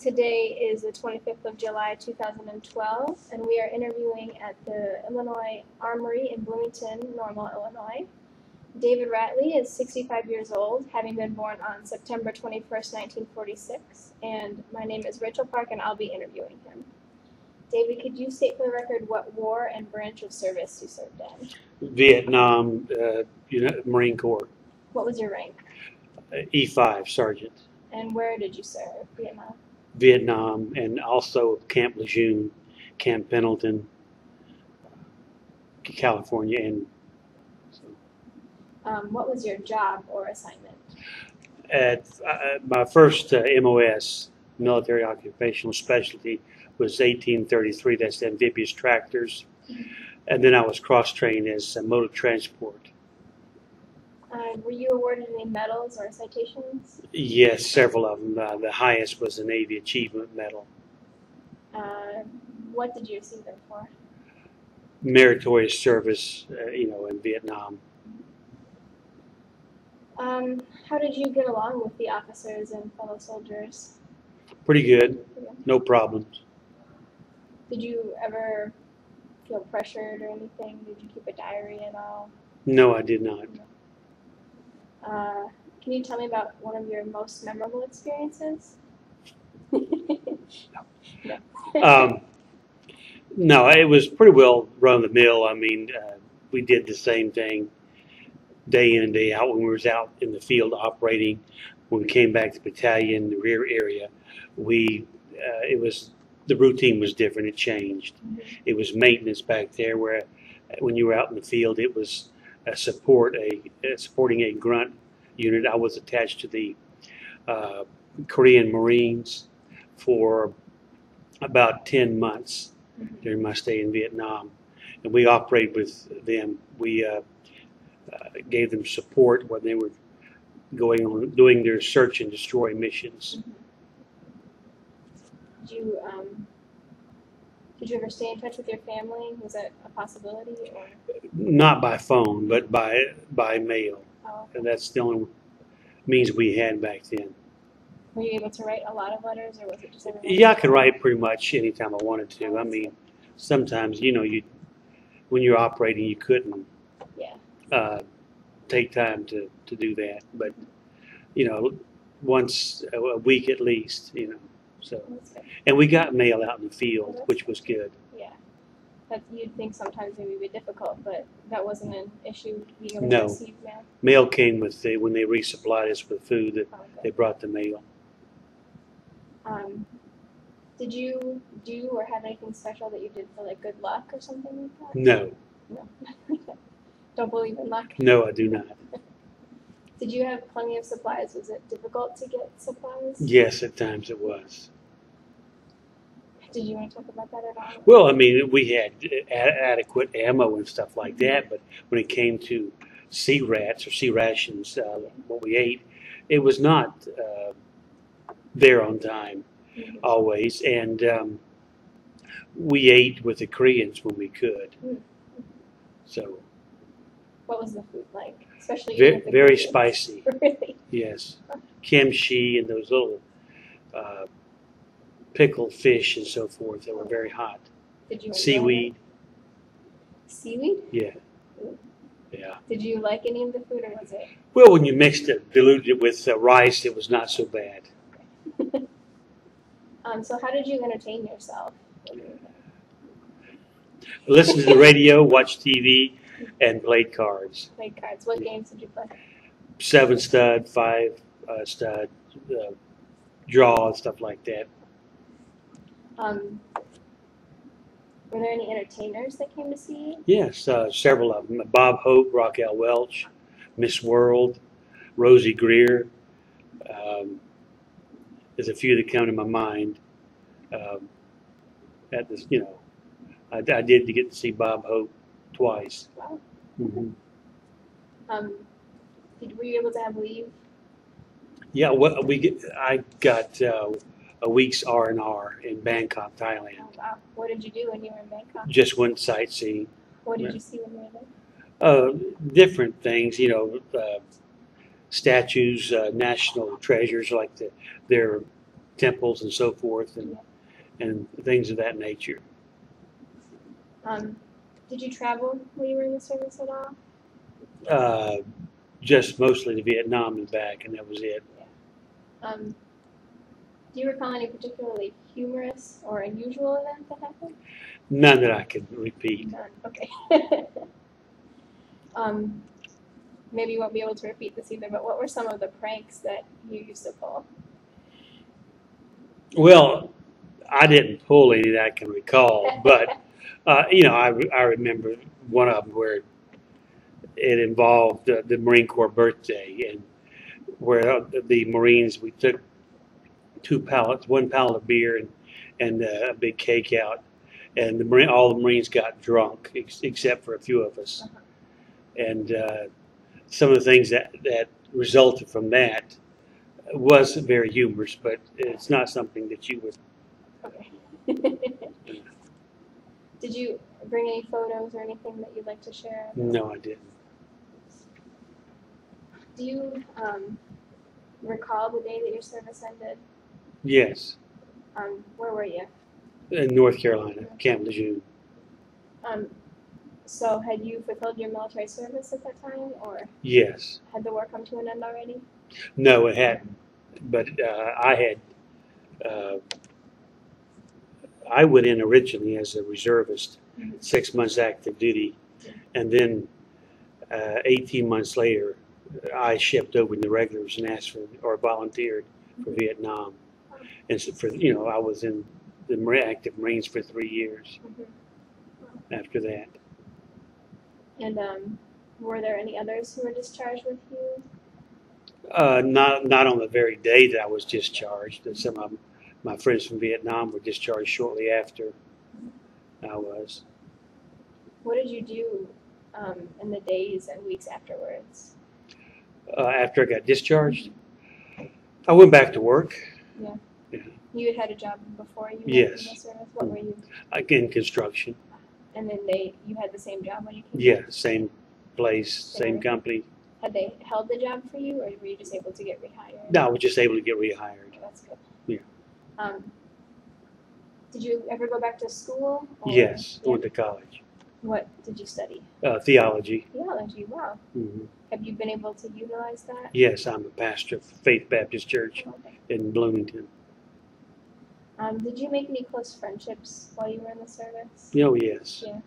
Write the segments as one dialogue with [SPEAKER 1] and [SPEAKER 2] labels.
[SPEAKER 1] Today is the 25th of July, 2012, and we are interviewing at the Illinois Armory in Bloomington, Normal, Illinois. David Ratley is 65 years old, having been born on September 21st, 1946, and my name is Rachel Park, and I'll be interviewing him. David, could you state for the record what war and branch of service you served in?
[SPEAKER 2] Vietnam, Marine Corps.
[SPEAKER 1] What was your rank?
[SPEAKER 2] E5 Sergeant.
[SPEAKER 1] And where did you serve?
[SPEAKER 2] Vietnam, and also Camp Lejeune, Camp Pendleton, California. And
[SPEAKER 1] what was your job or assignment?
[SPEAKER 2] At my first MOS, military occupational specialty, was 1833. That's amphibious tractors. And then I was cross-trained as motor transport.
[SPEAKER 1] Were you awarded any medals or citations?
[SPEAKER 2] Yes, several of them. The highest was the Navy Achievement Medal.
[SPEAKER 1] What did you receive them for?
[SPEAKER 2] Meritorious service, in Vietnam.
[SPEAKER 1] How did you get along with the officers and fellow soldiers?
[SPEAKER 2] Pretty good. No problems.
[SPEAKER 1] Did you ever feel pressured or anything? Did you keep a diary at all?
[SPEAKER 2] No, I did not.
[SPEAKER 1] Can you tell me about one of your most memorable experiences?
[SPEAKER 2] No, it was pretty well run of the mill. I mean, we did the same thing day in and day out when we was out in the field operating. When we came back to the battalion, the rear area, the routine was different. It changed. It was maintenance back there, where when you were out in the field, it was supporting a grunt unit. I was attached to the Korean Marines for about 10 months during my stay in Vietnam, and we operated with them. We gave them support when they were going on doing their search and destroy missions.
[SPEAKER 1] Did you ever stay in touch with your family? Was that a possibility? Or?
[SPEAKER 2] Not by phone, but by mail.
[SPEAKER 1] Oh.
[SPEAKER 2] And that's the only means we had back then.
[SPEAKER 1] Were you able to write a lot of letters, or was it just everyone?
[SPEAKER 2] Yeah, I could write pretty much anytime I wanted to. I mean, sometimes, when you're operating, you couldn't take time to do that. But, once a week at least, So, and we got mail out in the field, which was good.
[SPEAKER 1] Yeah, you'd think sometimes it would be difficult, but that wasn't an issue being able
[SPEAKER 2] to
[SPEAKER 1] receive mail.
[SPEAKER 2] Mail came when they resupplied us with food. That they brought the mail.
[SPEAKER 1] Did you do or have anything special that you did for like good luck or something like that?
[SPEAKER 2] No.
[SPEAKER 1] No. Don't believe in luck?
[SPEAKER 2] No, I do not.
[SPEAKER 1] Did you have plenty of supplies? Was it difficult to get supplies?
[SPEAKER 2] Yes, at times it was.
[SPEAKER 1] Did you want to talk about that at all?
[SPEAKER 2] Well, I mean, we had adequate ammo and stuff like that, but when it came to sea rats or sea rations, what we ate, it was not there on time always, and we ate with the Koreans when we could. So.
[SPEAKER 1] What was the food like? Especially
[SPEAKER 2] very spicy.
[SPEAKER 1] Really?
[SPEAKER 2] Yes. Kimchi and those little pickled fish and so forth that were very hot.
[SPEAKER 1] Did you enjoy
[SPEAKER 2] seaweed?
[SPEAKER 1] Seaweed?
[SPEAKER 2] Yeah. Yeah.
[SPEAKER 1] Did you like any of the food, or was it?
[SPEAKER 2] Well, when you mixed it, diluted it with rice, it was not so bad.
[SPEAKER 1] Okay. So how did you entertain yourself?
[SPEAKER 2] Listen to the radio, watch TV, and played cards.
[SPEAKER 1] Played cards. What games did you play?
[SPEAKER 2] 7 stud, 5 stud, draw, and stuff like that.
[SPEAKER 1] Were there any entertainers that came to see you?
[SPEAKER 2] Yes, several of them. Bob Hope, Raquel Welch, Miss World, Rosie Greer. There's a few that come to my mind. At this, I did get to see Bob Hope twice.
[SPEAKER 1] Wow.
[SPEAKER 2] Mm-hmm.
[SPEAKER 1] Were you able to have leave?
[SPEAKER 2] Yeah, I got a week's R&R in Bangkok, Thailand.
[SPEAKER 1] Oh, wow. What did you do when you were in Bangkok?
[SPEAKER 2] Just went sightseeing.
[SPEAKER 1] What did you see when you were there?
[SPEAKER 2] Different things, statues, national treasures like their temples and so forth, and
[SPEAKER 1] Yeah.
[SPEAKER 2] and things of that nature.
[SPEAKER 1] Did you travel while you were in the service at all?
[SPEAKER 2] Uh, just mostly to Vietnam and back, and that was it.
[SPEAKER 1] Do you recall any particularly humorous or unusual event that happened?
[SPEAKER 2] None that I could repeat.
[SPEAKER 1] None. Okay. Maybe you won't be able to repeat this either, but what were some of the pranks that you used to pull?
[SPEAKER 2] Well, I didn't pull any that I can recall, but I remember one of them where it involved the Marine Corps birthday, and where the Marines, we took one pallet of beer and a big cake out, and all the Marines got drunk except for a few of us, and some of the things that resulted from that was very humorous, but it's not something that you would.
[SPEAKER 1] Okay. Did you bring any photos or anything that you'd like to share?
[SPEAKER 2] No, I didn't.
[SPEAKER 1] Do you recall the day that your service ended?
[SPEAKER 2] Yes,
[SPEAKER 1] Where were you?
[SPEAKER 2] in North Carolina, Camp Lejeune.
[SPEAKER 1] So had you fulfilled your military service at that time, or
[SPEAKER 2] Yes.
[SPEAKER 1] had the war come to an end already?
[SPEAKER 2] No, it hadn't. But I went in originally as a reservist, 6 months active duty, and then 18 months later, I shipped over in the regulars and asked for or volunteered for Vietnam, and so I was in the active Marines for 3 years after that.
[SPEAKER 1] And were there any others who were discharged with you?
[SPEAKER 2] Not on the very day that I was discharged. Some of my friends from Vietnam were discharged shortly after I was.
[SPEAKER 1] What did you do in the days and weeks afterwards?
[SPEAKER 2] After I got discharged, I went back to work.
[SPEAKER 1] Yeah.
[SPEAKER 2] Yeah.
[SPEAKER 1] You had a job before you went
[SPEAKER 2] Yes.
[SPEAKER 1] in the service? What were you?
[SPEAKER 2] In construction.
[SPEAKER 1] And then you had the same job when you came
[SPEAKER 2] Yeah,
[SPEAKER 1] back?
[SPEAKER 2] same place, same company.
[SPEAKER 1] Had they held the job for you, or were you just able to get rehired?
[SPEAKER 2] No, I was just able to get rehired.
[SPEAKER 1] That's good.
[SPEAKER 2] Yeah.
[SPEAKER 1] Did you ever go back to school? Or,
[SPEAKER 2] Yes,
[SPEAKER 1] yeah.
[SPEAKER 2] went to college.
[SPEAKER 1] What did you study?
[SPEAKER 2] Theology.
[SPEAKER 1] Theology. Wow.
[SPEAKER 2] Mm-hmm.
[SPEAKER 1] Have you been able to utilize that?
[SPEAKER 2] Yes, I'm a pastor of Faith Baptist Church
[SPEAKER 1] Okay.
[SPEAKER 2] in Bloomington.
[SPEAKER 1] Did you make any close friendships while you were in the service?
[SPEAKER 2] Oh, yes.
[SPEAKER 1] Yeah.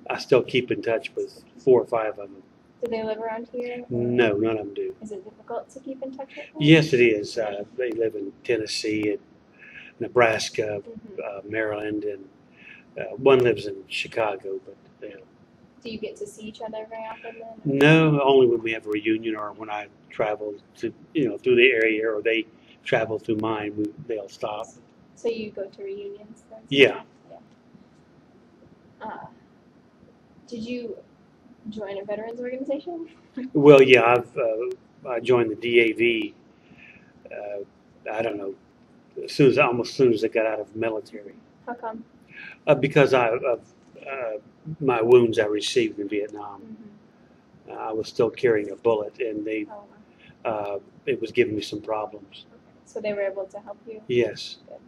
[SPEAKER 2] I still keep in touch with 4 or 5 of them.
[SPEAKER 1] Do they live around here?
[SPEAKER 2] No, none of them do.
[SPEAKER 1] Is it difficult to keep in touch with them?
[SPEAKER 2] Yes, it is. They live in Tennessee and Nebraska, Maryland, and one lives in Chicago. But
[SPEAKER 1] Do you get to see each other very often then?
[SPEAKER 2] no, only when we have a reunion or when I travel to through the area, or they travel through mine. They'll stop.
[SPEAKER 1] So you go to reunions then?
[SPEAKER 2] Yeah.
[SPEAKER 1] Did you join a veterans organization?
[SPEAKER 2] Well, yeah, I joined the DAV. I don't know, almost as soon as I got out of the military.
[SPEAKER 1] How come?
[SPEAKER 2] Because of my wounds I received in Vietnam. I was still carrying a bullet, and it was giving me some problems.
[SPEAKER 1] Okay. So they were able to help you?
[SPEAKER 2] Yes.
[SPEAKER 1] Good.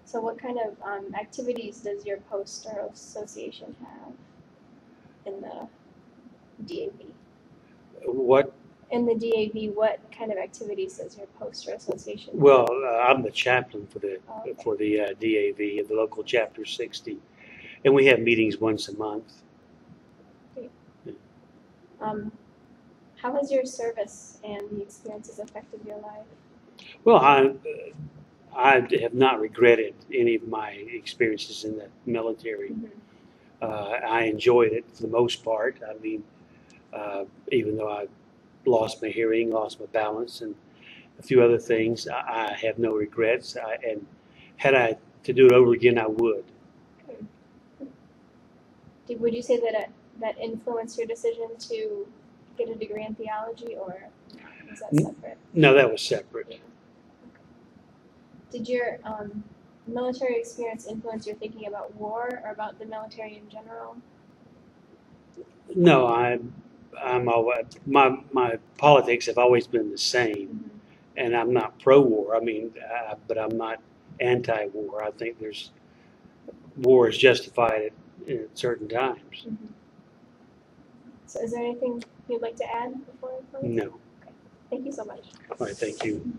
[SPEAKER 1] So what kind of activities does your post or association have in the DAV?
[SPEAKER 2] What?
[SPEAKER 1] In the DAV, what kind of activities does your post or association have?
[SPEAKER 2] Well, I'm the chaplain for the DAV, the local chapter 60, and we have meetings once a month.
[SPEAKER 1] How has your service and the experiences affected your life?
[SPEAKER 2] Well, I have not regretted any of my experiences in the military. I enjoyed it for the most part. I mean, even though I lost my hearing, lost my balance, and a few other things, I have no regrets. And had I to do it over again, I would.
[SPEAKER 1] Would you say that influenced your decision to get a degree in theology, or was that separate?
[SPEAKER 2] No, that was separate.
[SPEAKER 1] Did your military experience influence your thinking about war or about the military in general?
[SPEAKER 2] No, my politics have always been the same, And I'm not pro-war. But I'm not anti-war. I think war is justified at certain times.
[SPEAKER 1] Mhm. So is there anything you'd like to add before we close?
[SPEAKER 2] No.
[SPEAKER 1] Thank you so much.
[SPEAKER 2] All right, thank you.